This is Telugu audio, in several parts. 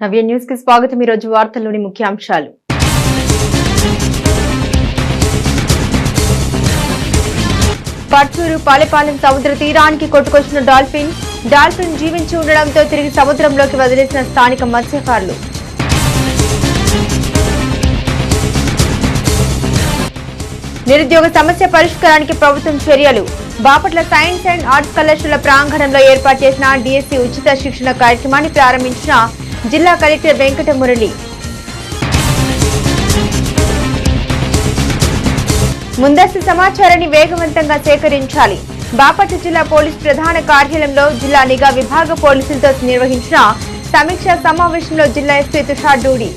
నవ్య న్యూస్ కి స్వాగతం. ఈ రోజు వార్తల్లోని ముఖ్యాంశాలు. పర్చూరు పాలెపాలెం సముద్ర తీరానికి కొట్టుకొచ్చిన డాల్ఫిన్ జీవించి ఉండడంతో తిరిగి సముద్రంలోకి వదిలేసిన స్థానిక మత్స్యకారులు. నిరుద్యోగ సమస్య పరిష్కారానికి ప్రభుత్వం చర్యలు. బాపట్ల సైన్స్ అండ్ ఆర్ట్స్ కళాశాల ప్రాంగణంలో ఏర్పాటు చేసిన డిఎస్సి ఉచిత శిక్షణ కార్యక్రమాన్ని ప్రారంభించిన జిల్లా కలెక్టర్ వెంకటమురళి. ముందస్తు సమాచారాన్ని వేగవంతంగా సేకరించాలి. బాపట్ల జిల్లా పోలీస్ ప్రధాన కార్యాలయంలో జిల్లా నిఘా విభాగ పోలీసులతో నిర్వహించిన సమీక్షా సమావేశంలో జిల్లా ఎస్పీ తుషార్ డూడి.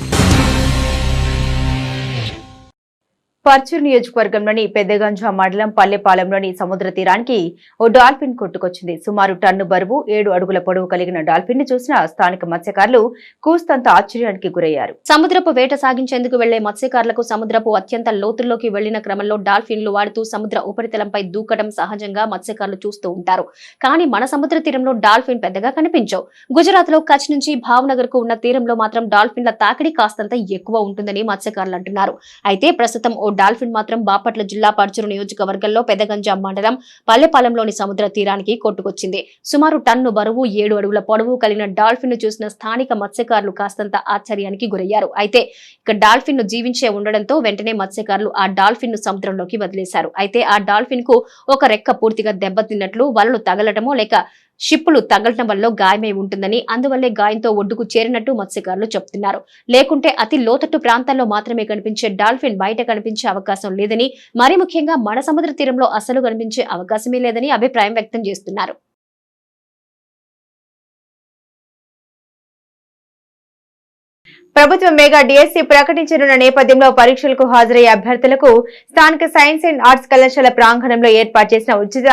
పర్చూరు నియోజకవర్గంలోని పెద్దగంజ మండలం పల్లెపాలెంలోని సముద్ర తీరానికి ఓ డాల్ఫిన్ కొట్టుకొచ్చింది. సుమారు టన్ను బరువు 7 అడుగుల పొడవు కలిగిన డాల్ఫిన్ ని చూసిన స్థానిక మత్స్యకారులు కూస్తంత ఆశ్చర్యానికి గురయ్యారు. సముద్రపు వేట సాగించేందుకు వెళ్లే మత్స్యకారులకు సముద్రపు అత్యంత లోతుల్లోకి వెళ్లిన క్రమంలో డాల్ఫిన్లు వాడుతూ సముద్ర ఉపరితలంపై దూకడం సహజంగా మత్స్యకారులు చూస్తూ ఉంటారు. కానీ మన సముద్ర తీరంలో డాల్ఫిన్ పెద్దగా కనిపించవు. గుజరాత్ లో కచ్ నుంచి భావనగర్ కు ఉన్న తీరంలో మాత్రం డాల్ఫిన్ల తాకిడి కాస్తంత ఎక్కువ ఉంటుందని మత్స్యకారులు అంటున్నారు. అయితే ప్రస్తుతం ఓ డాల్ఫిన్ మాత్రం బాపట్ల జిల్లా పర్చూరు నియోజకవర్గంలో పెదగంజ మండలం పల్లెపాలెంలోని సముద్ర తీరానికి కొట్టుకొచ్చింది. సుమారు టన్ను బరువు 7 అడుగుల పొడవు కలిగిన డాల్ఫిన్ ను చూసిన స్థానిక మత్స్యకారులు కాస్తంత ఆశ్చర్యానికి గురయ్యారు. అయితే ఇక డాల్ఫిన్ ను జీవించే ఉండడంతో వెంటనే మత్స్యకారులు ఆ డాల్ఫిన్ ను సముద్రంలోకి వదిలేశారు. అయితే ఆ డాల్ఫిన్ కు ఒక రెక్క పూర్తిగా దెబ్బతిన్నట్లు, వలలు తగలటమో లేక షిప్పులు తగలటం వల్ల గాయమై ఉంటుందని, అందువల్లే గాయంతో ఒడ్డుకు చేరినట్టు మత్స్యకారులు చెప్తున్నారు. లేకుంటే అతి లోతట్టు ప్రాంతాల్లో మాత్రమే కనిపించే డాల్ఫిన్ బయట కనిపించే అవకాశం లేదని, మరీ ముఖ్యంగా మన సముద్ర తీరంలో అసలు కనిపించే అవకాశమే లేదని అభిప్రాయం వ్యక్తం చేస్తున్నారు. ప్రభుత్వం మెగా డిఎస్సి ప్రకటించనున్న నేపథ్యంలో పరీక్షలకు హాజరయ్యే అభ్యర్థులకు స్థానిక సైన్స్ అండ్ ఆర్ట్స్ కళాశాల ప్రాంగణంలో ఏర్పాటు చేసిన ఉచిత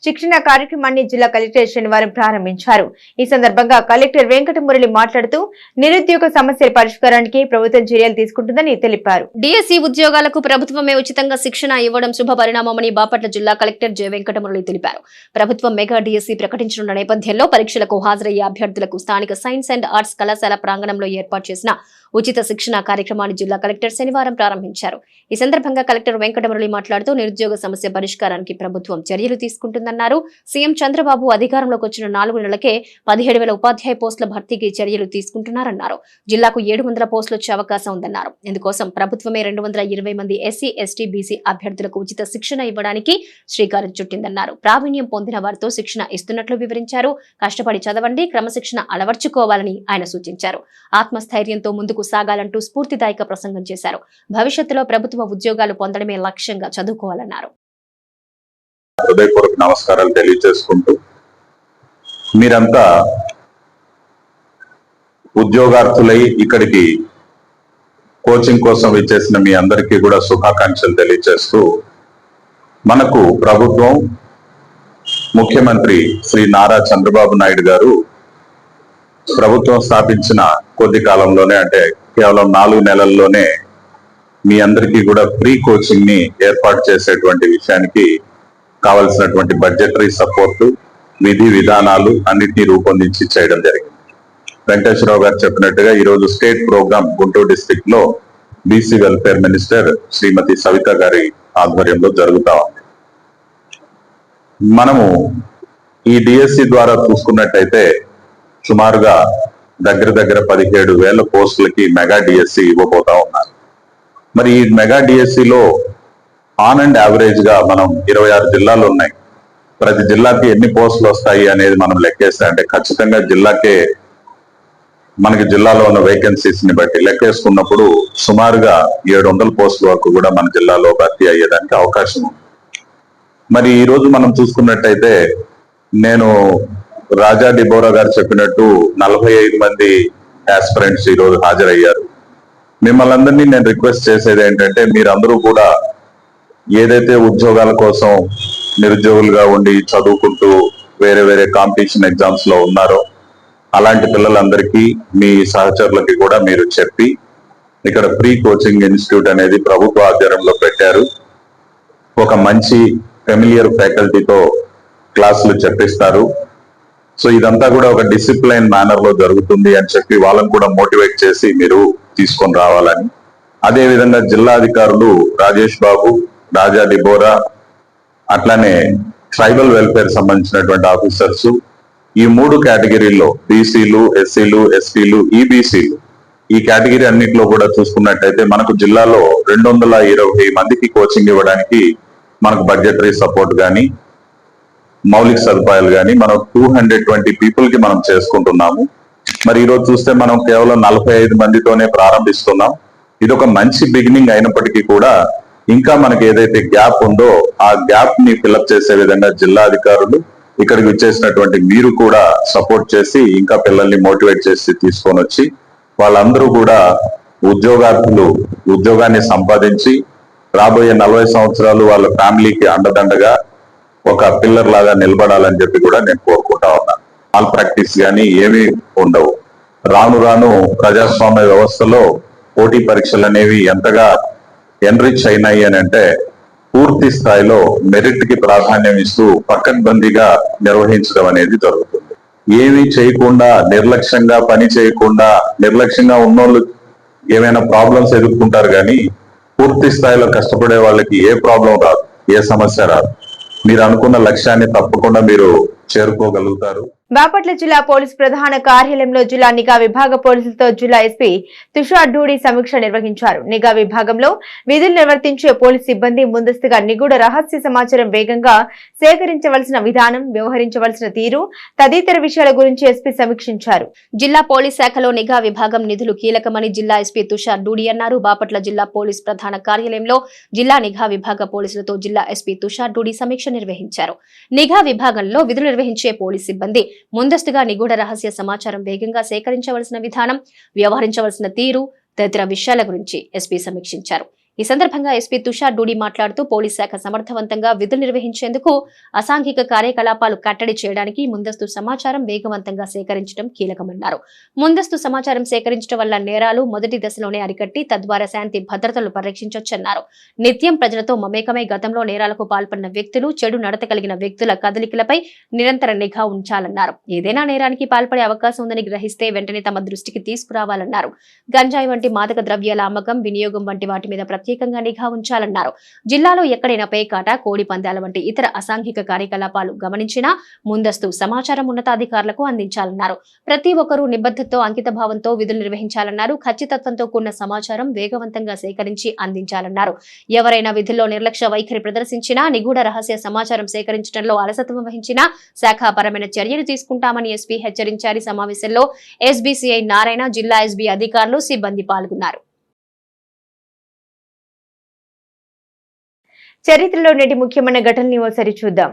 శిక్షణ కార్యక్రమాన్ని జిల్లా కలెక్టర్ శనివారం ప్రారంభించారు. ఈ సందర్భంగా కలెక్టర్ వెంకటమురళి మాట్లాడుతూ నిరుద్యోగ సమస్యల పరిష్కారానికి ప్రభుత్వం చర్యలు తీసుకుంటుందని తెలిపారు. డిఎస్సి ఉద్యోగాలకు ప్రభుత్వమే ఉచితంగా శిక్షణ ఇవ్వడం శుభ పరిణామమని బాపట్ల జిల్లా కలెక్టర్ జె వెంకటమురళి తెలిపారు. ప్రభుత్వం మెగా డిఎస్సి ప్రకటించనున్న నేపథ్యంలో పరీక్షలకు హాజరయ్యే అభ్యర్థులకు స్థానిక సైన్స్ అండ్ ఆర్ట్స్ కళాశాల ప్రాంగణంలో ఏర్పాటు చేసిన ఉచిత శిక్షణ కార్యక్రమాన్ని జిల్లా కలెక్టర్ శనివారం ప్రారంభించారు. ఈ సందర్భంగా కలెక్టర్ వెంకటమురళి మాట్లాడుతూ నిరుద్యోగ సమస్య పరిష్కారానికి ప్రభుత్వం చర్యలు తీసుకుంటుందన్నారు. సీఎం చంద్రబాబు అధికారంలోకి వచ్చిన 4 నెలలకే 17,000 ఉపాధ్యాయ పోస్టుల భర్తీకి చర్యలు తీసుకుంటున్నారన్నారు. జిల్లాకు 700 పోస్టులు వచ్చే అవకాశం ఉందన్నారు. ఇందుకోసం ప్రభుత్వమే 220 మంది ఎస్సీ, ఎస్టీ, బీసీ అభ్యర్థులకు ఉచిత శిక్షణ ఇవ్వడానికి శ్రీకారం చుట్టిందన్నారు. ప్రావీణ్యం పొందిన వారితో శిక్షణ ఇస్తున్నట్లు వివరించారు. కష్టపడి చదవండి, క్రమశిక్షణ అలవర్చుకోవాలని ఆయన సూచించారు. ఆత్మస్థైర్యంతో ముందుకు సాగాలంటూ స్ఫూర్తిదాయక ప్రసంగం చేశారు. భవిష్యత్తులో ప్రభుత్వ ఉద్యోగాలు పొందడమే లక్ష్యంగా చదువుకోవాలన్నారు. హృదయపూర్వక నమస్కారాలు తెలియజేసుకుంటూ, మీరంతా ఉద్యోగార్థులై ఇక్కడికి కోచింగ్ కోసం ఇచ్చేసిన మీ అందరికీ కూడా శుభాకాంక్షలు తెలియజేస్తూ, మనకు ప్రభుత్వం ముఖ్యమంత్రి శ్రీ నారా చంద్రబాబు నాయుడు గారు ప్రభుత్వం స్థాపించిన కొద్ది కాలంలోనే, అంటే కేవలం 4 నెలల్లోనే మీ అందరికీ కూడా ఫ్రీ కోచింగ్ ని ఏర్పాటు చేసేటువంటి విషయానికి కావలసినటువంటి బడ్జెటరీ సపోర్టు, విధి విధానాలు అన్నింటినీ రూపొందించి చేయడం జరిగింది. వెంకటేశ్వరరావు గారు చెప్పినట్టుగా ఈరోజు స్టేట్ ప్రోగ్రామ్ గుంటూరు డిస్ట్రిక్ట్ లో బీసీ వెల్ఫేర్ మినిస్టర్ శ్రీమతి సవిత గారి ఆధ్వర్యంలో జరుగుతా ఉంది. మనము ఈ డిఎస్సి ద్వారా చూసుకున్నట్టయితే సుమారుగా దగ్గర 17,000 పోస్టులకి మెగా డిఎస్సి ఇవ్వబోతా ఉన్నారు. మరి ఈ మెగా డిఎస్సిలో ఆన్ అండ్ యావరేజ్ గా మనం 26 జిల్లాలు ఉన్నాయి. ప్రతి జిల్లాకి ఎన్ని పోస్టులు వస్తాయి అనేది మనం లెక్కేస్తే, అంటే ఖచ్చితంగా జిల్లాకే మనకి జిల్లాలో ఉన్న వేకెన్సీస్ ని బట్టి లెక్కేసుకున్నప్పుడు సుమారుగా 700 పోస్టుల వరకు కూడా మన జిల్లాలో భర్తీ అయ్యేదానికి అవకాశం ఉంది. మరి ఈ రోజు మనం చూసుకున్నట్టయితే, నేను రాజా డిబోరా గారు చెప్పినట్టు 45 మంది ఆస్పిరెంట్స్ ఈ రోజు హాజరయ్యారు. మిమ్మల్ని అందరినీ నేను రిక్వెస్ట్ చేసేది ఏంటంటే, మీరందరూ కూడా ఏదైతే ఉద్యోగాల కోసం నిరుద్యోగులుగా ఉండి చదువుకుంటూ వేరే వేరే కాంపిటీషన్ ఎగ్జామ్స్ లో ఉన్నారో అలాంటి పిల్లలందరికీ, మీ సహచరులకి కూడా మీరు చెప్పి, ఇక్కడ ఫ్రీ కోచింగ్ ఇన్స్టిట్యూట్ అనేది ప్రభుత్వ ఆధ్వర్యంలో పెట్టారు. ఒక మంచి ఫెమిలియర్ ఫ్యాకల్టీతో క్లాసులు చెప్పిస్తారు. సో ఇదంతా కూడా ఒక డిసిప్లైన్ మేనర్ లో జరుగుతుంది అని చెప్పి వాళ్ళని కూడా మోటివేట్ చేసి మీరు తీసుకొని రావాలని, అదే విధంగా జిల్లా అధికారులు రాజేష్ బాబు, రాజా డిబోరా, అట్లానే ట్రైబల్ వెల్ఫేర్ సంబంధించినటువంటి ఆఫీసర్స్, ఈ 3 కేటగిరీల్లో బీసీలు, ఎస్సీలు, ఎస్టీలు, ఈబీసీలు, ఈ కేటగిరీ అన్నింటిలో కూడా చూసుకున్నట్టయితే మనకు జిల్లాలో 220 మందికి కోచింగ్ ఇవ్వడానికి మనకు బడ్జెటరీ సపోర్ట్ కానీ మౌలిక సదుపాయాలు కానీ మనం 220 పీపుల్ కి మనం చేసుకుంటున్నాము. మరి ఈరోజు చూస్తే మనం కేవలం 45 మందితోనే ప్రారంభిస్తున్నాం. ఇది ఒక మంచి బిగినింగ్ అయినప్పటికీ కూడా ఇంకా మనకి ఏదైతే గ్యాప్ ఉందో ఆ గ్యాప్ ని ఫిల్అప్ చేసే విధంగా జిల్లా అధికారులు, ఇక్కడికి వచ్చేసినటువంటి మీరు కూడా సపోర్ట్ చేసి ఇంకా పిల్లల్ని మోటివేట్ చేసి తీసుకొని వచ్చి వాళ్ళందరూ కూడా ఉద్యోగార్థులు ఉద్యోగాన్ని సంపాదించి రాబోయే 40 సంవత్సరాలు వాళ్ళ ఫ్యామిలీకి అండదండగా ఒక పిల్లర్ లాగా నిలబడాలని చెప్పి కూడా నేను కోరుకుంటా ఉన్నాను. ఆల్ ప్రాక్టీస్ కానీ ఏమీ ఉండవు. రాను రాను ప్రజాస్వామ్య వ్యవస్థలో పోటీ పరీక్షలు అనేవి ఎంతగా ఎన్రిచ్ అయినాయి అని అంటే పూర్తి స్థాయిలో మెరిట్ కి ప్రాధాన్యం ఇస్తూ పకడ్బందీగా నిర్వహించడం అనేది జరుగుతుంది. ఏమీ చేయకుండా నిర్లక్ష్యంగా పని చేయకుండా నిర్లక్ష్యంగా ఉన్నోళ్ళు ఏమైనా ప్రాబ్లమ్స్ ఎదుర్కొంటారు కానీ పూర్తి స్థాయిలో కష్టపడే వాళ్ళకి ఏ ప్రాబ్లం రాదు, ఏ సమస్య రాదు. మీరు అనుకున్న లక్ష్యాన్ని తప్పకుండా మీరు చేరుకోగలుగుతారు. బాపట్ల జిల్లా పోలీస్ ప్రధాన కార్యాలయంలో జిల్లా నిఘా విభాగ పోలీసులతో జిల్లా ఎస్పీ తుషార్ డూడి సమీక్ష నిర్వహించారు. నిఘా విభాగంలో విధులు నిర్వర్తించే పోలీస్ సిబ్బంది ముందస్తుగా నిగూఢ రహస్య సమాచారం వేగంగా సేకరించవలసిన విధానం, వ్యవహరించవలసిన తీరు తదితర విషయాల గురించి ఎస్పీ సమీక్షించారు. జిల్లా పోలీస్ శాఖలో నిఘా విభాగం నిధులు కీలకమని జిల్లా ఎస్పీ తుషార్ డూడి అన్నారు. బాపట్ల జిల్లా పోలీస్ ప్రధాన కార్యాలయంలో జిల్లా నిఘా విభాగ పోలీసులతో జిల్లా ఎస్పీ తుషార్ డూడి సమీక్ష నిర్వహించారు. నిఘా విభాగంలో విధులు నిర్వహించే పోలీస్ సిబ్బంది ముందస్తుగా నిగూఢ రహస్య సమాచారం వేగంగా సేకరించవలసిన విధానం, వ్యవహరించవలసిన తీరు తదితర విషయాల గురించి ఎస్పీ సమీక్షించారు. ఈ సందర్భంగా ఎస్పీ తుషార్ డూడి మాట్లాడుతూ పోలీస్ శాఖ సమర్థవంతంగా విధులు నిర్వహించేందుకు అసాంఘిక కార్యకలాపాలు కట్టడి చేయడానికి ముందస్తు సమాచారం వేగవంతంగా సేకరించడం కీలకమన్నారు. ముందస్తు సమాచారం సేకరించడం వల్ల నేరాలు మొదటి దశలోనే అరికట్టి తద్వారా శాంతి భద్రతలు పరిరక్షించొచ్చన్నారు. నిత్యం ప్రజలతో మమేకమై గతంలో నేరాలకు పాల్పడిన వ్యక్తులు, చెడు నడత కలిగిన వ్యక్తుల కదలికలపై నిరంతర నిఘా ఉంచాలన్నారు. ఏదైనా నేరానికి పాల్పడే అవకాశం ఉందని గ్రహిస్తే వెంటనే తమ దృష్టికి తీసుకురావాలన్నారు. గంజాయి వంటి మాదక ద్రవ్యాల అమ్మకం, వినియోగం వంటి వాటి మీద ప్రత్యేకంగా నిఘా ఉంచాలన్నారు. జిల్లాలో ఎక్కడైనా పేకాట, కోడి పందాల వంటి ఇతర అసాంఘిక కార్యకలాపాలు గమనించినా ముందస్తు సమాచారం ఉన్నతాధికారులకు అందించాలన్నారు. ప్రతి ఒక్కరూ నిబద్ధతతో, అంకిత భావంతో విధులు నిర్వహించాలన్నారు. ఖచ్చితత్వంతో కూడిన సమాచారం వేగవంతంగా సేకరించి అందించాలన్నారు. ఎవరైనా విధుల్లో నిర్లక్ష్య వైఖరి ప్రదర్శించినా, నిగూఢ రహస్య సమాచారం సేకరించడంలో అలసత్వం వహించినా శాఖాపరమైన చర్యలు తీసుకుంటామని ఎస్పీ హెచ్చరించారు. సమావేశంలో ఎస్బీసీఐ నారాయణ, జిల్లా ఎస్బీ అధికారులు, సిబ్బంది పాల్గొన్నారు. చరిత్రలో నేటి ముఖ్యమైన ఘటనని ఓసారి చూద్దాం.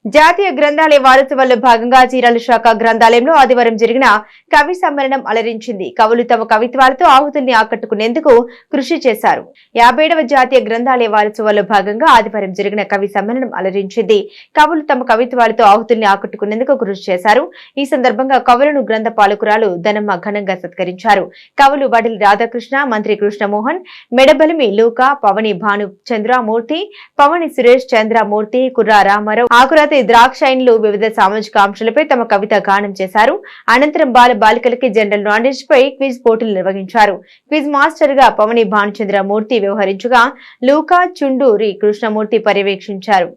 జాతీయ గ్రంథాలయ వారోత్సవాల్లో భాగంగా చీరాల శాఖ గ్రంథాలయంలో ఆదివారం జరిగిన కవి సమ్మేళనం అలరించింది. కవులు తమ కవిత్వాలతో ఆహుతుల్ని ఆకట్టుకునేందుకు కృషి చేశారు. 57వ జాతీయ గ్రంథాలయ వారోత్సవాల్లో భాగంగా ఆదివారం జరిగిన కవి సమ్మేళనం అలరించింది. కవులు తమ కవిత్వాలతో ఆహుతుల్ని ఆకట్టుకునేందుకు కృషి చేశారు. ఈ సందర్భంగా కవులను గ్రంథ పాలకురాలు ధనమ్మ ఘనంగా సత్కరించారు. కవులు వడిలి రాధాకృష్ణ, మంత్రి కృష్ణమోహన్, మెడబలిమి లూకా, పవని భాను చంద్రమూర్తి, పవని సురేష్ చంద్రమూర్తి, కుర్రా రామారావు, ఆకురాతి ద్రాక్షాయన్లు వివిధ సామాజిక అంశాలపై తమ కవిత గానం చేశారు. అనంతరం బాల బాలికలకి జనరల్ నాలెడ్జ్ పై క్విజ్ పోటీలు నిర్వహించారు. క్విజ్ మాస్టర్ గా పవని భానుచంద్రమూర్తి వ్యవహరించగా లూకా చుండూరి కృష్ణమూర్తి పర్యవేక్షించారు.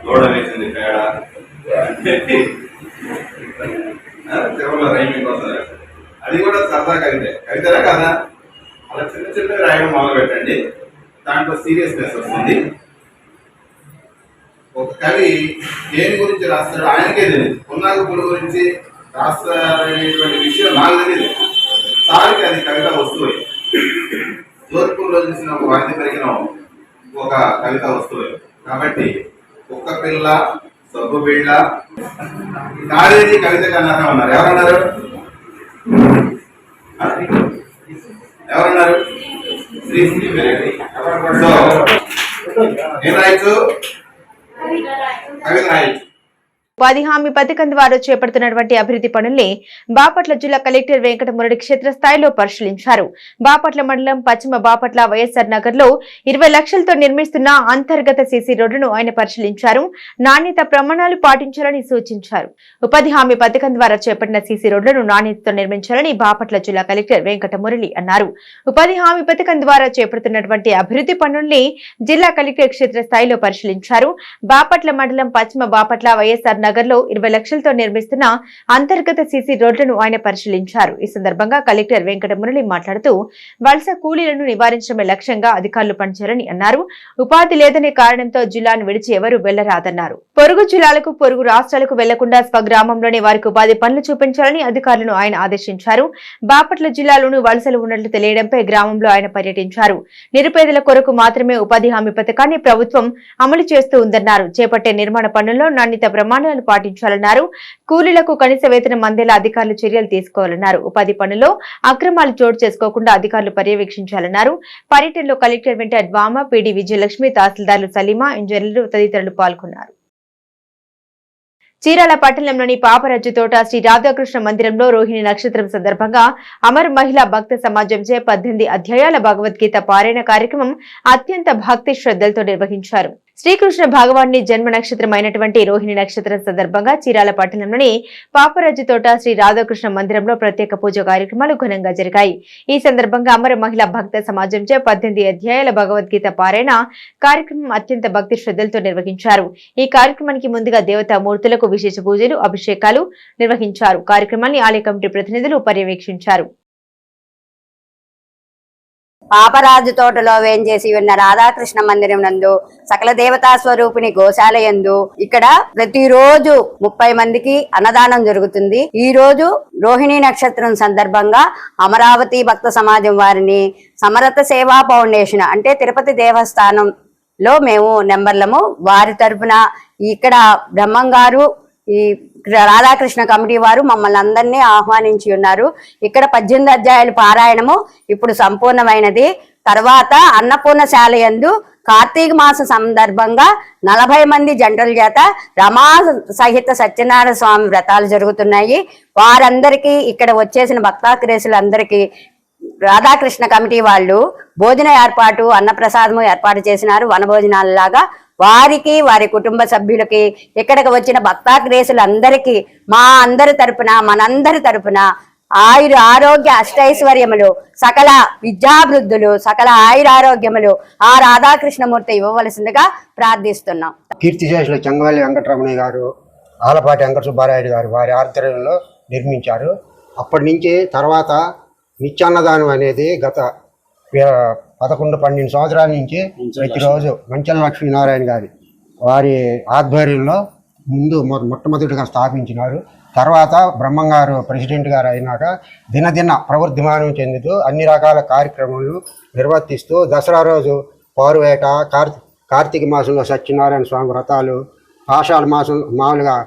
గోడ వేసింది పేడ తిరుమల రైమింగ్ కోసం అది కూడా సరదా కవితరా కదా. అలా చిన్న చిన్న రాయడం మొదలు పెట్టండి, దాంట్లో సీరియస్నెస్ వస్తుంది. ఒక కవి దేని గురించి రాస్తాడు ఆయనకే తెలియదు. పున్నాగపుడు గురించి రాస్తారనేటువంటి విషయం నాకు తెలియదు. సార్కి అది కవిత వస్తువు. జోధ్పూర్లో చూసిన ఒక వాద్య పరికరం ఒక కవిత వస్తువు. కాబట్టి కుక్క పిల్ల, సబ్బు బిళ్ళ, కాలేజీ కవిత కన్నా ఉన్నారు. ఎవరన్నారు? ఎవరన్నారు? శ్రీ వెరైటీ. సో ఏం రాయొచ్చు? కవిత రాయొచ్చు. ఉపాధి హామీ పథకం ద్వారా చేపడుతున్నటువంటి అభివృద్ధి పనుల్ని బాపట్ల జిల్లా కలెక్టర్ వెంకటమురళి క్షేత్రస్థాయిలో పరిశీలించారు. బాపట్ల మండలం పశ్చిమ బాపట్ల వైఎస్ఆర్ నగర్ లో 20 లక్షలతో నిర్మిస్తున్న అంతర్గత సీసీ రోడ్డును ఆయన పరిశీలించారు. నాణ్యత ప్రమాణాలు పాటించాలని సూచించారు. ఉపాధి హామీ పథకం ద్వారా చేపట్టిన సీసీ రోడ్లను నాణ్యతతో నిర్మించాలని బాపట్ల జిల్లా కలెక్టర్ వెంకటమురళి అన్నారు. ఉపాధి హామీ పథకం ద్వారా చేపడుతున్నటువంటి అభివృద్ధి పనుల్ని జిల్లా కలెక్టర్ క్షేత్రస్థాయిలో పరిశీలించారు. బాపట్ల మండలం పశ్చిమ బాపట్ల వైఎస్ఆర్ నగర్ లో 20 లక్షలతో నిర్మిస్తున్న అంతర్గత సీసీ రోడ్లను ఆయన పరిశీలించారు. ఈ సందర్భంగా కలెక్టర్ వెంకటమురళి మాట్లాడుతూ వలస కూలీలను నివారించడమే లక్ష్యంగా అధికారులు పనిచేయాలని అన్నారు. ఉపాధి లేదనే కారణంతో జిల్లాను విడిచి ఎవరూ వెళ్లరాదన్నారు. పొరుగు జిల్లాలకు, పొరుగు రాష్ట్రాలకు వెళ్లకుండా స్వగ్రామంలోనే వారికి ఉపాధి పనులు చూపించాలని అధికారులను ఆయన ఆదేశించారు. బాపట్ల జిల్లాలోనూ వలసలు ఉన్నట్లు తెలియడంపై గ్రామంలో ఆయన పర్యటించారు. నిరుపేదల కొరకు మాత్రమే ఉపాధి హామీ పథకాన్ని ప్రభుత్వం అమలు చేస్తూ ఉందన్నారు. చేపట్టే నిర్మాణ పనుల్లో నాణ్యత ప్రమాణాలను పాటించాలన్నారు. కూలీలకు కనీస వేతనం అందేలా అధికారులు చర్యలు తీసుకోవాలన్నారు. ఉపాధి పనుల్లో అక్రమాలు చోటు చేసుకోకుండా అధికారులు పర్యవేక్షించాలన్నారు. పర్యటనలో కలెక్టర్ వెంట డ్వామా, పీడీ విజయలక్ష్మి, తహసీల్దార్లు సలీమా, ఇంజనీర్లు తదితరులు పాల్గొన్నారు. చీరాల పట్టణంలోని పాపరాజు తోట శ్రీ రాధాకృష్ణ మందిరంలో రోహిణి నక్షత్రం సందర్భంగా అమర్ మహిళా భక్త సమాజంచే 18 అధ్యాయాల భగవద్గీత పారాయణ కార్యక్రమం అత్యంత భక్తి శ్రద్ధలతో నిర్వహించారు. శ్రీకృష్ణ భగవాన్ని జన్మ నక్షత్రం అయినటువంటి రోహిణి నక్షత్రం సందర్భంగా చీరాల పట్టణంలోని పాపరాజు తోట శ్రీ రాధాకృష్ణ మందిరంలో ప్రత్యేక పూజ కార్యక్రమాలు ఘనంగా జరిగాయి. ఈ సందర్భంగా అమర మహిళా భక్త సమాజంచే 18 అధ్యాయాల భగవద్గీత పారాయణ కార్యక్రమం అత్యంత భక్తి శ్రద్ధలతో నిర్వహించారు. ఈ కార్యక్రమానికి ముందుగా దేవతామూర్తులకు విశేష పూజలు, అభిషేకాలు నిర్వహించారు. కార్యక్రమాన్ని ఆలయ కమిటీ ప్రతినిధులు పర్యవేక్షించారు. పాపరాజు తోటలో వేంచేసి ఉన్న రాధాకృష్ణ మందిరం నందు సకల దేవతా స్వరూపిణి గోశాల యందు ఇక్కడ ప్రతిరోజు 30 మందికి అన్నదానం జరుగుతుంది. ఈ రోజు రోహిణి నక్షత్రం సందర్భంగా అమరావతి భక్త సమాజం వారిని సమరత సేవా ఫౌండేషన్ అంటే తిరుపతి దేవస్థానంలో మేము నెంబర్లము వారి తరపున ఇక్కడ బ్రహ్మం గారు, ఈ రాధాకృష్ణ కమిటీ వారు మమ్మల్ని అందరినీ ఆహ్వానించి ఉన్నారు. ఇక్కడ 18 అధ్యాయాల పారాయణము ఇప్పుడు సంపూర్ణమైనది. తర్వాత అన్నపూర్ణశాల యందు కార్తీక మాస సందర్భంగా 40 మంది జంటల చేత రమా సహిత సత్యనారాయణ స్వామి వ్రతాలు జరుగుతున్నాయి. వారందరికీ ఇక్కడ వచ్చేసిన భక్తాగ్రేసులందరికీ రాధాకృష్ణ కమిటీ వాళ్ళు భోజన ఏర్పాటు, అన్నప్రసాదము ఏర్పాటు చేసినారు. వనభోజనాలలాగా వారికి, వారి కుటుంబ సభ్యులకి, ఇక్కడికి వచ్చిన భక్తాగ్రేసులందరికీ మా అందరి తరపున, మనందరి తరపున ఆయుర ఆరోగ్య అష్టైశ్వర్యములు, సకల విద్యాభివృద్ధులు, సకల ఆయురారోగ్యములు ఆ రాధాకృష్ణమూర్తి ఇవ్వవలసిందిగా ప్రార్థిస్తున్నాం. కీర్తిశేషులు చెంగవల్లి వెంకటరమణయ్య గారు, ఆలపాటి వెంకట సుబ్బారాయుడు గారు వారి ఆధ్వర్యంలో నిర్మించారు. అప్పటి నుంచి తర్వాత నిత్యాన్నదానం అనేది గత 11-12 సంవత్సరాల నుంచి ప్రతిరోజు మంచల లక్ష్మీనారాయణ గారి వారి ఆధ్వర్యంలో ముందు మొట్టమొదటిగా స్థాపించినారు. తర్వాత బ్రహ్మంగారు ప్రెసిడెంట్ గారు అయినాక దినదిన ప్రవర్ధమానం చెందుతూ అన్ని రకాల కార్యక్రమాలు నిర్వర్తిస్తూ దసరా రోజు పారువేట, కార్తీక మాసంలో సత్యనారాయణ స్వామి వ్రతాలు, ఆషాఢ మాసం మామూలుగా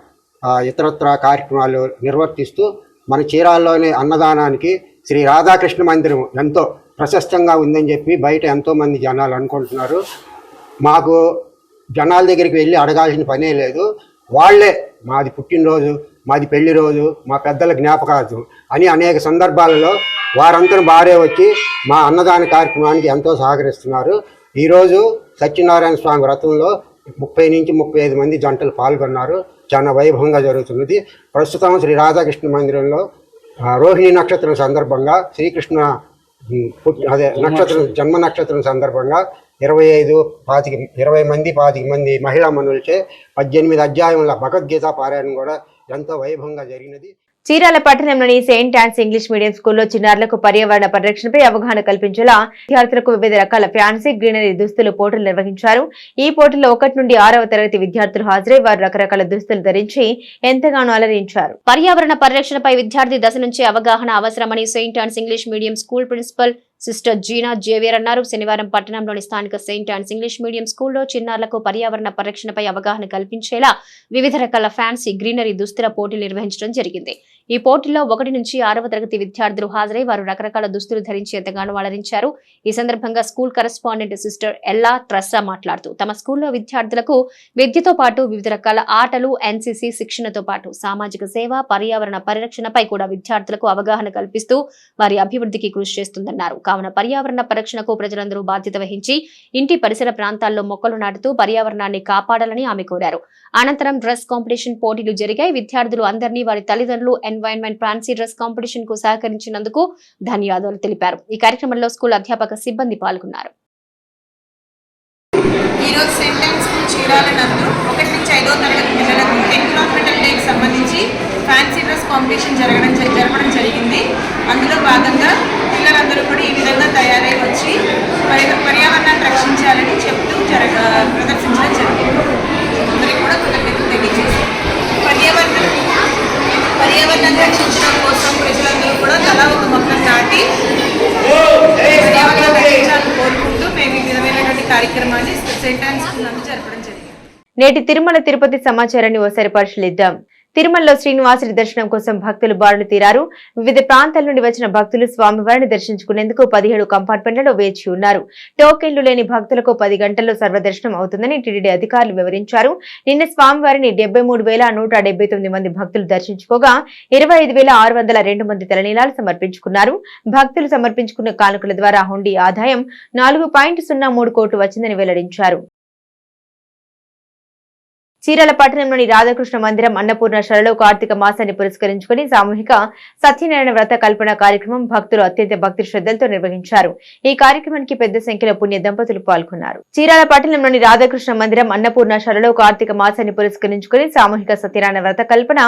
ఇతరత్ర కార్యక్రమాలు నిర్వర్తిస్తూ మన చీరాల్లోని అన్నదానానికి శ్రీ రాధాకృష్ణ మందిరం ఎంతో ప్రశస్తంగా ఉందని చెప్పి బయట ఎంతోమంది జనాలు అనుకుంటున్నారు. మాకు జనాల దగ్గరికి వెళ్ళి అడగాల్సిన పనే లేదు. వాళ్లే మాది పుట్టినరోజు, మాది పెళ్లి రోజు, మా పెద్దల జ్ఞాపకార్థం అని అనేక సందర్భాలలో వారందరూ బారే వచ్చి మా అన్నదాన కార్యక్రమానికి ఎంతో సహకరిస్తున్నారు. ఈరోజు సత్యనారాయణ స్వామి వ్రతంలో 30 నుంచి 35 మంది జంటలు పాల్గొన్నారు. చాలా వైభవంగా జరుగుతున్నది. ప్రస్తుతం శ్రీ రాధాకృష్ణ మందిరంలో రోహిణి నక్షత్రం సందర్భంగా శ్రీకృష్ణ నక్షత్రం జన్మ నక్షత్రం సందర్భంగా 25, 20 మంది 25 మంది మహిళా మనులచే 18 అధ్యాయముల భగవద్గీత పారాయణం కూడా ఎంతో వైభవంగా జరిగినది. చీరాల పట్టణంలోని సెయింట్ ఆన్స్ ఇంగ్లీష్ మీడియం స్కూల్లో చిన్నారులకు పర్యావరణ పరిరక్షణపై అవగాహన కల్పించేలా విద్యార్థులకు వివిధ రకాల ఫ్యాన్సీ గ్రీనరీ దుస్తులు పోటీలు నిర్వహించారు. ఈ పోటీలో 1 నుండి 6వ తరగతి విద్యార్థులు హాజరై వారు రకరకాల దుస్తులు ధరించి ఎంతగానో అలరించారు. పర్యావరణ పరిరక్షణపై విద్యార్థి దశ నుంచి అవగాహన అవసరమని Saint Ann's English medium school principal sister Jeena Xavier అన్నారు. శనివారం పట్టణంలోని స్థానిక సెయింట్ ఆన్స్ ఇంగ్లీష్ మీడియం స్కూల్లో చిన్నారులకు పర్యావరణ పరిరక్షణపై అవగాహన కల్పించేలా వివిధ రకాల ఫ్యాన్సీ గ్రీనరీ దుస్తుల పోటీలు నిర్వహించడం జరిగింది. ఈ పోటీల్లో 1 నుంచి 6వ తరగతి విద్యార్థులు హాజరై వారు రకరకాల దుస్తులు ధరించి ఎంతగానో అలరించారు. ఈ సందర్భంగా స్కూల్ కరెస్పాండెంట్ సిస్టర్ ఎల్లా ట్రస్సా మాట్లాడుతూ తమ స్కూల్లో విద్యార్థులకు విద్యతో పాటు వివిధ రకాల ఆటలు, ఎన్సీసీ శిక్షణతో పాటు సామాజిక సేవ, పర్యావరణ పరిరక్షణపై కూడా విద్యార్థులకు అవగాహన కల్పిస్తూ వారి అభివృద్ధికి కృషి చేస్తుందన్నారు. కావున పర్యావరణ పరిరక్షణకు ప్రజలందరూ బాధ్యత వహించి ఇంటి పరిసర ప్రాంతాల్లో మొక్కలు నాటుతూ పర్యావరణాన్ని కాపాడాలని ఆమె కోరారు. అనంతరం డ్రెస్ కాంపిటీషన్ పోటీలు జరిగాయి. విద్యార్థులు అందరినీ వారి తల్లిదండ్రులు ఎన్వైరన్మెంట్ ఫ్యాన్సీ డ్రెస్ కాంపిటీషన్ కు సహకరించినందుకు ధన్యవాదాలు తెలిపారు. ఈ కార్యక్రమంలో స్కూల్ అధ్యాపక సిబ్బంది పాల్గొన్నారు. ఈరోజు సెయింట్ ఆన్స్ స్కూల్ చీరాల నందు 1 నుంచి 5వ తరగతి పిల్లలకు ఎన్విరాన్మెంటల్ డేకి సంబంధించి ఫ్యాన్సీ డ్రెస్ కాంపిటీషన్ జరపడం జరిగింది. అందులో భాగంగా పిల్లలందరూ కూడా ఈ విధంగా తయారై వచ్చి పర్యావరణాన్ని రక్షించాలని చెప్తూ ప్రదర్శించడం జరిగింది. అందరికీ కూడా కృతజ్ఞతలు తెలియజేశారు. పర్యావరణాన్ని రక్షించడం కోసం ప్రజలందరూ కూడా తలా ఒక మొక్కను నాటి పర్యావరణాన్ని రక్షించాలని కోరుకుంటూ మేము ఈ విధమైనటువంటి కార్యక్రమాన్ని సెయింట్ ఆన్స్ స్కూల్ నందు జరపడం జరిగింది. నేటి తిరుమల తిరుపతి సమాచారాన్ని ఓసారి పరిశీలిద్దాం. తిరుమలలో శ్రీనివాసుడి దర్శనం కోసం భక్తులు బారులు తీరారు. వివిధ ప్రాంతాల నుండి వచ్చిన భక్తులు స్వామివారిని దర్శించుకునేందుకు 17 కంపార్ట్మెంట్లలో వేచి ఉన్నారు. టోకెన్లు లేని భక్తులకు 10 గంటల్లో సర్వదర్శనం అవుతుందని టీటీడీ అధికారులు వివరించారు. నిన్న స్వామివారిని 73,179 మంది భక్తులు దర్శించుకోగా 25,602 మంది తలనీలాలు సమర్పించుకున్నారు. భక్తులు సమర్పించుకున్న కానుకల ద్వారా హుండీ ఆదాయం 4.03 కోట్లు వచ్చిందని వెల్లడించారు. చీరాల పట్టణంలోని రాధాకృష్ణ మందిరం అన్నపూర్ణశాలలో కార్తీక మాసాన్ని పురస్కరించుకుని సామూహిక సత్యనారాయణ వ్రత కల్పన కార్యక్రమం భక్తులు అత్యంత భక్తి శ్రద్ధలతో నిర్వహించారు. ఈ కార్యక్రమానికి పెద్ద సంఖ్యలో పుణ్య దంపతులు పాల్గొన్నారు. చీరాల పట్టణంలోని రాధాకృష్ణ మందిరం అన్నపూర్ణశాలలో కార్తీక మాసాన్ని పురస్కరించుకుని సామూహిక సత్యనారాయణ వ్రత కల్పన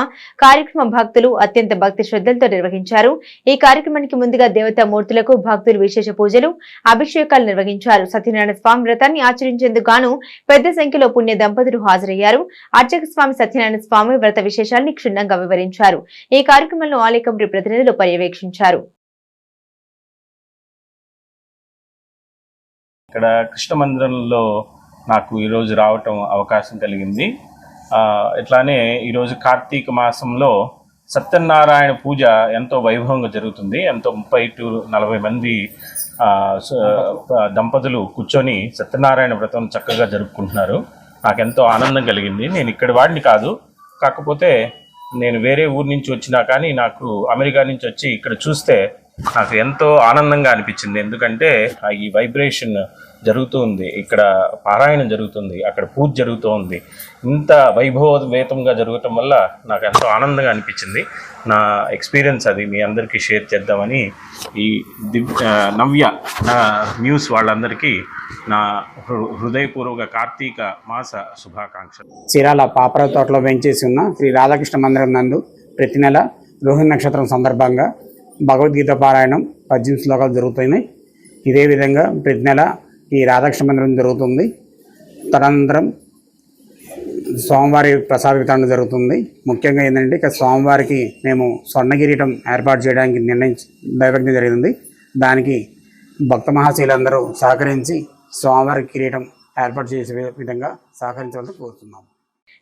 కార్యక్రమం భక్తులు అత్యంత భక్తి శ్రద్ధలతో నిర్వహించారు. ఈ కార్యక్రమానికి ముందుగా దేవతా మూర్తులకు భక్తులు విశేష పూజలు, అభిషేకాలు నిర్వహించారు. సత్యనారాయణ స్వామి వ్రతాన్ని ఆచరించేందుకు గాను పెద్ద సంఖ్యలో పుణ్య దంపతులు హాజరయ్యారు. అర్చక స్వామి సత్యనారాయణ స్వామి వ్రత విశేషాన్ని క్షుణ్ణంగా వివరించారు. ఈ కార్యక్రమంలో ఆలయ కమిటీ ప్రతినిధులు పర్యవేక్షించారు. ఇక్కడ కృష్ణ మందిరంలో నాకు ఈరోజు రావటం అవకాశం కలిగింది. ఇట్లానే ఈరోజు కార్తీక మాసంలో సత్యనారాయణ పూజ ఎంతో వైభవంగా జరుగుతుంది. ఎంతో 30 to 40 మంది దంపతులు కూర్చొని సత్యనారాయణ వ్రతం చక్కగా జరుపుకుంటున్నారు. నాకెంతో ఆనందం కలిగింది. నేను ఇక్కడి వాడిని కాదు, కాకపోతే నేను వేరే ఊరు నుంచి వచ్చినా కానీ నాకు అమెరికా నుంచి వచ్చి ఇక్కడ చూస్తే నాకు ఎంతో ఆనందంగా అనిపించింది. ఎందుకంటే ఈ వైబ్రేషన్ జరుగుతూ ఉంది, ఇక్కడ పారాయణం జరుగుతుంది, అక్కడ పూజ జరుగుతూ ఉంది. ఇంత వైభవవేతంగా జరగటం వల్ల నాకు ఎంతో ఆనందంగా అనిపించింది. నా ఎక్స్పీరియన్స్ అది మీ అందరికీ షేర్ చేద్దామని ఈ నవ్య న్యూస్ వాళ్ళందరికీ నా హృదయపూర్వక కార్తీక మాస శుభాకాంక్షలు. చీరాల పాపరావు తోటలో వెంచేసి ఉన్న శ్రీ రాధాకృష్ణ మందిరం నందు ప్రతి నెల రోహిణి నక్షత్రం సందర్భంగా భగవద్గీత పారాయణం 18 శ్లోకాలు జరుగుతున్నాయి. ఇదే విధంగా ప్రతి నెల ఈ రాధాకృష్ణ మందిరం జరుగుతుంది. తదనంతరం స్వామివారి ప్రసాద వితరణ జరుగుతుంది. ముఖ్యంగా ఏంటంటే ఇక స్వామివారికి మేము స్వర్ణ కిరీటం ఏర్పాటు చేయడానికి దైవజ్ఞ జరిగింది. దానికి భక్త మహాశీలందరూ సహకరించి స్వామివారి కిరీటం ఏర్పాటు చేసే విధంగా సహకరించాలని కోరుతున్నాము.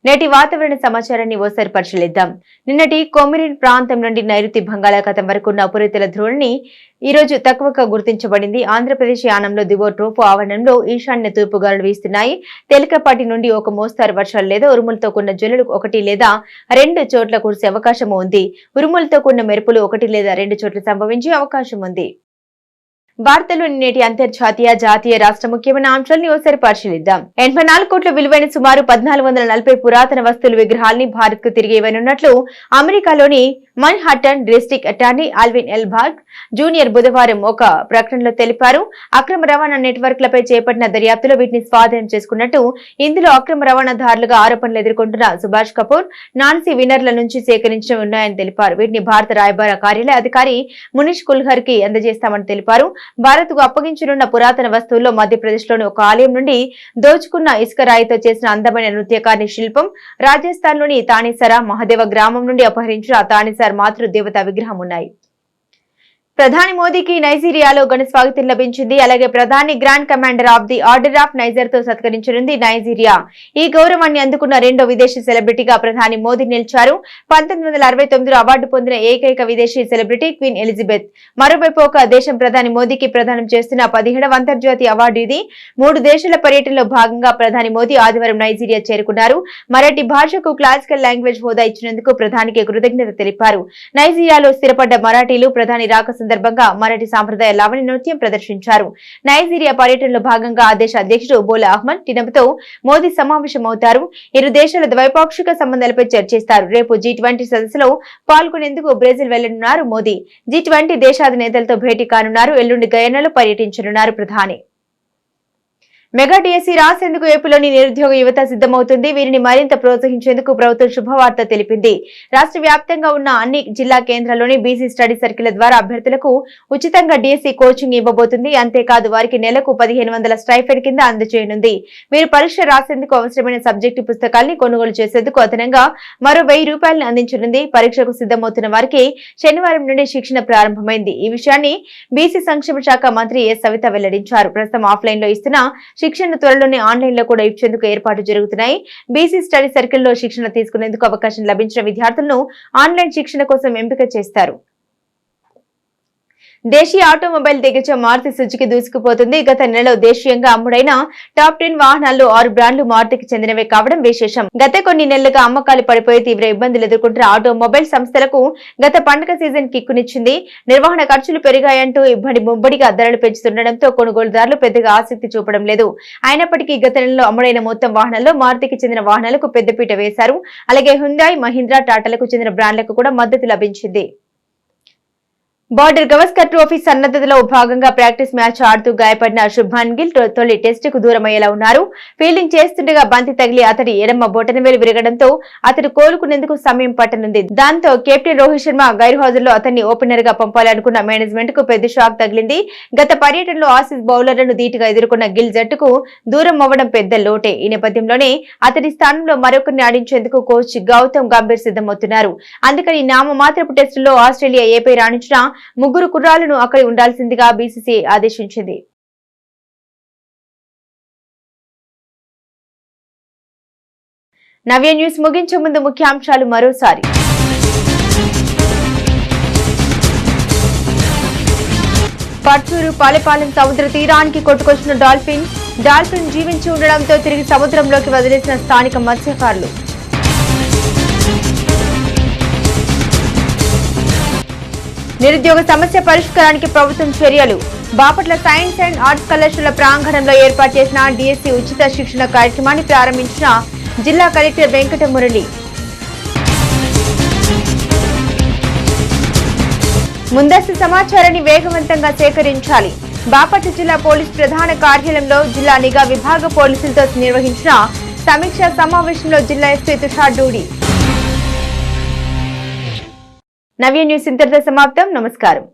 నేటి వాతావరణ సమాచారాన్ని ఓసారి పరిశీలిద్దాం. నిన్నటి కొమిరిన్ ప్రాంతం నుండి నైరుతి బంగాళాఖాతం వరకు ఉన్న ఉపరితల ద్రోణిని ఈ రోజు తక్కువగా గుర్తించబడింది. ఆంధ్రప్రదేశ్ యానంలో దిగువ ట్రోపు ఆవరణంలో ఈశాన్య తూర్పు గాలులు వీస్తున్నాయి. తేలికపాటి నుండి ఒక మోస్తారు వర్షాలు లేదా ఉరుములతో కూడిన జల్లులు 1 లేదా 2 చోట్ల కురిసే అవకాశం ఉంది. ఉరుములతో కూడిన మెరుపులు 1 లేదా 2 చోట్ల సంభవించే అవకాశం ఉంది. వార్తల్లోని నేటి అంతర్జాతీయ జాతీయ రాష్ట్ర ముఖ్యమైన అంశాలను ఓసారి పరిశీలిద్దాం. 84 కోట్ల విలువైన సుమారు 1440 పురాతన వస్తువుల విగ్రహాల్ని భారత్ కు తిరిగి ఇవ్వనున్నట్లు అమెరికాలోని Manhattan district attorney Alvin L Bragg junior బుధవారం ఒక ప్రకటనలో తెలిపారు. అక్రమ రవాణా నెట్వర్క్లపై చేపట్టిన దర్యాప్తులో వీటిని స్వాధీనం చేసుకున్నట్టు, ఇందులో అక్రమ రవాణాదారులుగా ఆరోపణలు ఎదుర్కొంటున్న సుభాష్ కపూర్, నాన్సీ వినర్ల నుంచి సేకరించినవి ఉన్నాయని తెలిపారు. వీటిని భారత రాయబార కార్యాలయ అధికారి మునీష్ కుల్హర్ కి అందజేస్తామని తెలిపారు. భారత్ కు అప్పగించనున్న పురాతన వస్తువుల్లో మధ్యప్రదేశ్ లోని ఒక ఆలయం నుండి దోచుకున్న ఇసుక రాయితో చేసిన అందమైన నృత్యకారిణి శిల్పం, రాజస్థాన్ లోని తానేసర మహదేవ గ్రామం నుండి అపహరించిన తానేసర్ మాతృదేవత విగ్రహం ఉన్నాయి. ప్రధాని మోదీకి నైజీరియాలో ఘన స్వాగతం లభించింది. అలాగే ప్రధాని grand commander of the order of niger తో సత్కరించనుంది నైజీరియా. ఈ గౌరవాన్ని అందుకున్న రెండో విదేశీ సెలబ్రిటీగా ప్రధాని మోదీ నిలిచారు. 1969లో అవార్డు పొందిన ఏకైక విదేశీ సెలబ్రిటీ క్వీన్ ఎలిజబెత్. మరోవైపు ఒక దేశం ప్రధాని మోదీకి ప్రదానం చేస్తున్న 17వ అంతర్జాతీయ అవార్డు ఇది. 3 దేశాల పర్యటనలో భాగంగా ప్రధాని మోదీ ఆదివారం నైజీరియా చేరుకున్నారు. మరాఠీ భాషకు క్లాసికల్ లాంగ్వేజ్ హోదా ఇచ్చినందుకు ప్రధానికి కృతజ్ఞత తెలిపారు. నైజీరియాలో స్థిరపడ్డ మరాఠీలు ప్రధాని రాక సందర్భంగా మరాఠీ సాంప్రదాయ లావణి నృత్యం ప్రదర్శించారు. నైజీరియా పర్యటనలో భాగంగా ఆ దేశ అధ్యక్షుడు బోలా అహ్మద్ టినబ్తో మోదీ సమావేశమవుతారు. ఇరు దేశాల ద్వైపాక్షిక సంబంధాలపై చర్చిస్తారు. రేపు G20 సదస్సులో పాల్గొనేందుకు బ్రెజిల్ వెళ్లనున్నారు మోదీ. G20 దేశాధినేతలతో భేటీ కానున్నారు. ఎల్లుండి గయానాలో పర్యటించనున్నారు ప్రధాని. మెగా డిఎస్సీ రాసేందుకు ఏపీలోని నిరుద్యోగ యువత సిద్ధమవుతుంది. వీరిని మరింత ప్రోత్సహించేందుకు ప్రభుత్వం శుభవార్త తెలిపింది. రాష్ట్ర వ్యాప్తంగా ఉన్న అన్ని జిల్లా కేంద్రాల్లోని బీసీ స్టడీ సర్కిళ్ల ద్వారా అభ్యర్థులకు ఉచితంగా డిఎస్సీ కోచింగ్ ఇవ్వబోతుంది. అంతేకాదు వారికి నెలకు 1500 స్టైఫెండ్ కింద అందజేయనుంది. వీరు పరీక్ష రాసేందుకు అవసరమైన సబ్జెక్టు పుస్తకాల్ని కొనుగోలు చేసేందుకు అదనంగా మరో 1000 రూపాయలను అందించనుంది. పరీక్షకు సిద్ధమవుతున్న వారికి శనివారం నుండి శిక్షణ ప్రారంభమైంది. ఈ విషయాన్ని బీసీ సంక్షేమ శాఖ మంత్రి ఎస్ సవిత వెల్లడించారు. ప్రస్తుతం ఆఫ్లైన్ లో ఇస్తున్న శిక్షణ త్వరలోనే ఆన్లైన్ లో కూడా ఇచ్చేందుకు ఏర్పాటు జరుగుతున్నాయి. బీసీ స్టడీ సర్కిల్లో శిక్షణ తీసుకునేందుకు అవకాశం లభించిన విద్యార్థులను ఆన్లైన్ శిక్షణ కోసం ఎంపిక చేస్తారు. దేశీయ ఆటోమొబైల్ దిగ్గజ మారుతి సుజుకి దూసుకుపోతుంది. గత నెలలో దేశీయంగా అమ్ముడైన టాప్ 10 వాహనాల్లో 6 బ్రాండ్లు మారుతికి చెందినవే కావడం విశేషం. గత కొన్ని నెలలుగా అమ్మకాలు పడిపోయి తీవ్ర ఇబ్బందులు ఎదుర్కొంటున్న ఆటోమొబైల్ సంస్థలకు గత పండుగ సీజన్ కిక్కునిచ్చింది. నిర్వహణ ఖర్చులు పెరిగాయంటూ ముబ్బడిగా ధరలు పెంచుతుండటంతో కొనుగోలుదారులు పెద్దగా ఆసక్తి చూపడం లేదు. అయినప్పటికీ గత నెలలో అమ్ముడైన మొత్తం వాహనాల్లో మారుతికి చెందిన వాహనాలకు పెద్దపీట వేశారు. అలాగే హ్యుండాయ్, మహీంద్రా, టాటాలకు చెందిన బ్రాండ్లకు కూడా మద్దతు లభించింది. బార్డర్ గవస్కర్ ట్రోఫీ సన్నద్ధతలో భాగంగా ప్రాక్టీస్ మ్యాచ్ ఆడుతూ గాయపడిన శుభ్మాన్ గిల్ తొలి టెస్టుకు దూరమయ్యేలా ఉన్నారు. ఫీల్డింగ్ చేస్తుండగా బంతి తగిలి అతడి ఎడమ బొటనవేలు విరగడంతో అతడు కోలుకునేందుకు సమయం పట్టనుంది. దాంతో కెప్టెన్ రోహిత్ శర్మ గైర్హాజరులో అతన్ని ఓపెనర్ గా పంపాలనుకున్న మేనేజ్మెంట్ కు పెద్ద షాక్ తగిలింది. గత పర్యటనలో ఆసీస్ బౌలర్లను ధీటుగా ఎదుర్కొన్న గిల్ జట్టుకు దూరం అవ్వడం పెద్ద లోటే. ఈ నేపథ్యంలోనే అతడి స్థానంలో మరొకరిని ఆడించేందుకు కోచ్ గౌతమ్ గంభీర్ సిద్ధమవుతున్నారు. అందుకని నామమాత్రపు టెస్టుల్లో ఆస్ట్రేలియా ఏపై రాణించిన 3 కుర్రాళ్లను అక్కడ ఉండాల్సిందిగా బీసీసీఐ ఆదేశించింది. నవ్య న్యూస్ ముగించే ముందు ముఖ్యాంశాలు మరోసారి. పర్చూరు పాలెపాలెం సముద్ర తీరానికి కొట్టుకొచ్చిన డాల్ఫిన్ జీవించి ఉండడంతో తిరిగి సముద్రంలోకి వదిలేసిన స్థానిక మత్స్యకారులు. నిరుద్యోగ సమస్య పరిష్కారానికి ప్రభుత్వం చర్యలు. బాపట్ల సైన్స్ అండ్ ఆర్ట్స్ కళాశాల ప్రాంగణంలో ఏర్పాటు చేసిన డిఎస్సీ ఉచిత శిక్షణ కార్యక్రమాన్ని ప్రారంభించిన జిల్లా కలెక్టర్ వెంకట మురళి. ముందస్తు సమాచారాన్ని వేగవంతంగా సేకరించాలి. బాపట్ల జిల్లా పోలీస్ ప్రధాన కార్యాలయంలో జిల్లా నిఘా విభాగ పోలీసులతో నిర్వహించిన సమీక్షా సమావేశంలో జిల్లా ఎస్పీ తుషార్ డూడి. నవ్య న్యూస్ ఇంతటితో సమాప్తం. నమస్కారం.